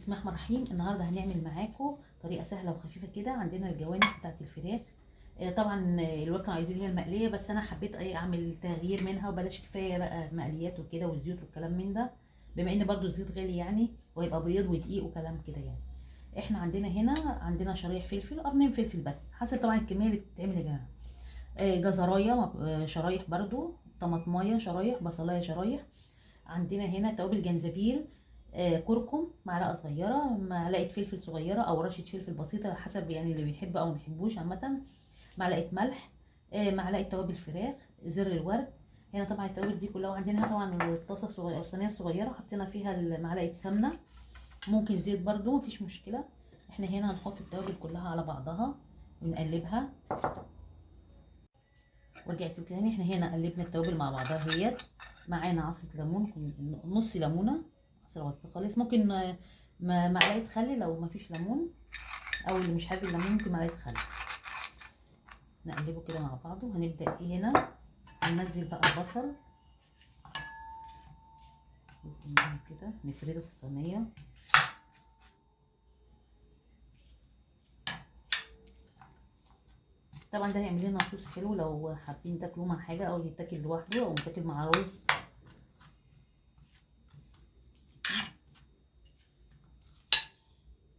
بسم الله الرحمن الرحيم. النهارده هنعمل معاكم طريقه سهله وخفيفه كده. عندنا الجوانح بتاعت الفراخ. طبعا الولاد كانوا عايزين اللي هي المقليه، بس انا حبيت اعمل تغيير منها وبلاش، كفايه بقى مقليات وكده والزيوت والكلام من ده، بما ان برضو الزيت غالي يعني، وهيبقى بيض ودقيق وكلام كده يعني. احنا عندنا هنا عندنا شرايح فلفل، قرنين فلفل بس حسب طبعا الكميه اللي بتتعمل يا جماعه. جزرايه شرايح برضو، طماطمايه شرايح، بصلايه شرايح. عندنا هنا توابل جنزبيل، كركم معلقه صغيره، معلقه فلفل صغيره او رشه فلفل بسيطه حسب يعني اللي بيحب او ما بيحبوش عامه، معلقه ملح، معلقه توابل فراخ، زر الورد. هنا طبعا التوابل دي كلها، وعندنا طبعا الطاسه الصغيره او الصينيه الصغيره حطينا فيها معلقه سمنه، ممكن زيت برضو مفيش مشكله. احنا هنا هنحط التوابل كلها على بعضها ونقلبها. ورجعت لكم تاني، احنا هنا قلبنا التوابل مع بعضها اهيت. معانا عصره ليمون، نص ليمونه، عصره بسيطه خالص. ممكن معلقه خل لو مفيش ليمون، او اللي مش حابب الليمون ممكن معلقه خل. نقلبه كده مع بعضه. وهنبدا ايه هنا، هننزل بقى البصل جزء منه كده، نفرده في الصينيه. طبعا ده هيعمل لنا صوص حلو لو حابين تاكلوه مع حاجه، او يتاكل لوحده او يتاكل مع رز.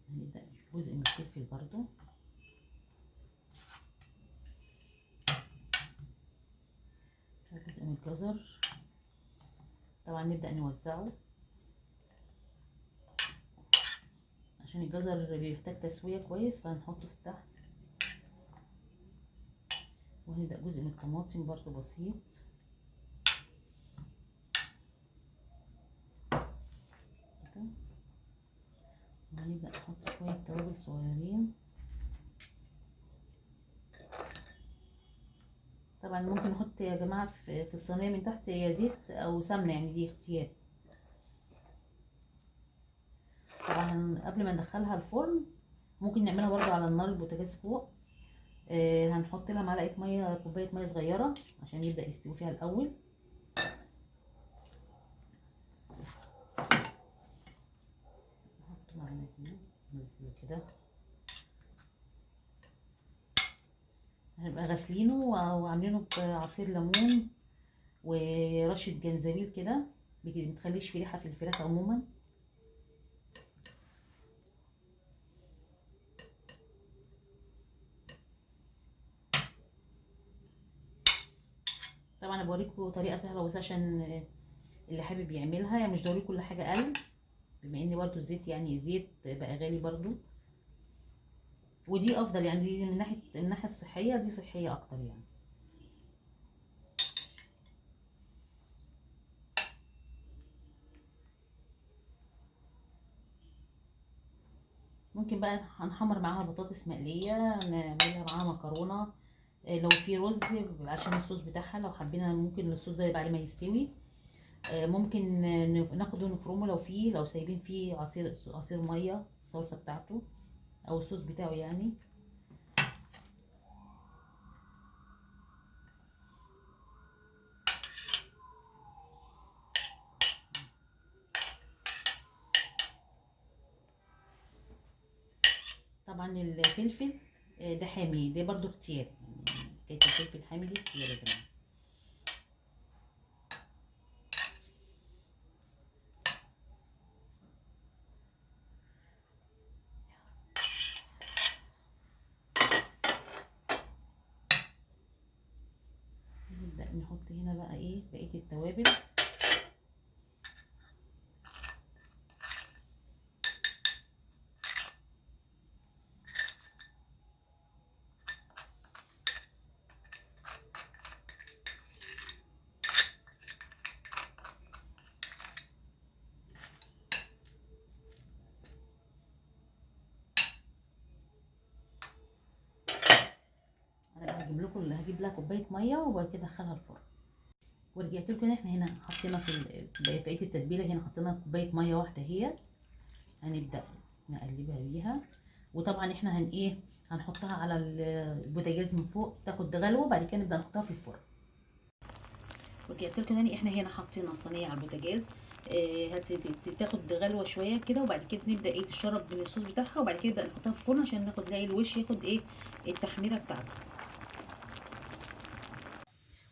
هنبدا جزء من الفلفل برضو، جزء من الجزر. طبعا نبدا نوزعه عشان الجزر بيحتاج تسويه كويس، فهنحطه في تحت. وهنبدا جزء من الطماطم برضو بسيط كده. وهنبدا نحط شويه توابل صغيرين. طبعا ممكن نحط يا جماعه في الصينيه من تحت يا زيت او سمنه، يعني دي اختياري. طبعا قبل ما ندخلها الفرن ممكن نعملها برضو على النار البوتاجاز فوق. هنحط لها معلقه ميه، كوبايه ميه صغيره عشان يبدا يستوي فيها الاول. نحط معلقه هنا، ننزله كده. هنبقى غاسلينه وعاملينه بعصير ليمون ورشه جنزبيل كده، بتخليش في ريحه في الفراخ عموما. طبعا انا بوريكم طريقه سهله بس عشان اللي حابب يعملها، يعني مش ضروري كل حاجه قلي، بما ان برضو الزيت يعني الزيت بقى غالي برضو. ودي افضل يعني، دي من ناحيه الصحيه، دي صحيه اكتر يعني. ممكن بقى هنحمر معاها بطاطس مقليه، نعملها معاها مكرونه. لو في رز عشان الصوص بتاعها، لو حبينا ممكن الصوص ده يبقى عليه ما يستوي. ممكن ناخده نفرمه لو سايبين فيه عصير ميه، الصلصه بتاعته او الصوص بتاعه يعني. طبعا الفلفل ده حامي، ده برضو اختياري يعني. حكايه الفلفل الحامي دي اختياري يا جماعه. نبدا نحط هنا بقى ايه بقيه التوابل. انا بقى هجيب لها كوبايه ميه وبعد كده ادخلها الفرن. ورجعت لكم احنا هنا حطينا بقيه التتبيله، هنا حطينا كوبايه ميه واحده اهي. هنبدا نقلبها بيها. وطبعا احنا هنحطها على البوتاجاز من فوق تاخد غلوه، بعد كده نبدا نحطها في الفرن. ورجعت لكم تاني، احنا هنا حطينا الصينيه على البوتاجاز. هتاخد غلوه شويه كده، وبعد كده نبدا ايه تشرب من الصوص بتاعها، وبعد كده نبدا نحطها في الفرن عشان ناخد نلاقي الوش ياخد ايه التحميره بتاعته.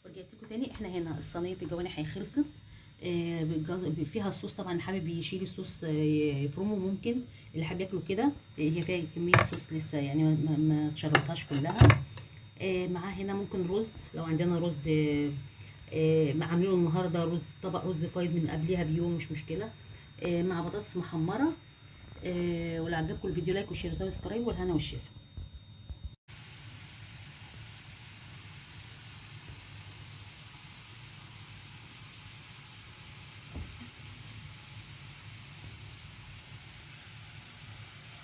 ورجعت لكم تاني. احنا هنا صينيه الجوانح هي خلصت. فيها الصوص طبعا، اللي حابب يشيل الصوص يفرمه ممكن، اللي حابب ياكله كده. هي فيها كميه صوص لسه يعني ما اتشربتهاش كلها. معاه هنا ممكن رز، لو عندنا رز عاملينه النهارده رز، طبق رز فايض من قبلها بيوم مش مشكله. مع بطاطس محمره. ولو عجبكم الفيديو لايك وشير وسبسكرايب، والهنا والشفا.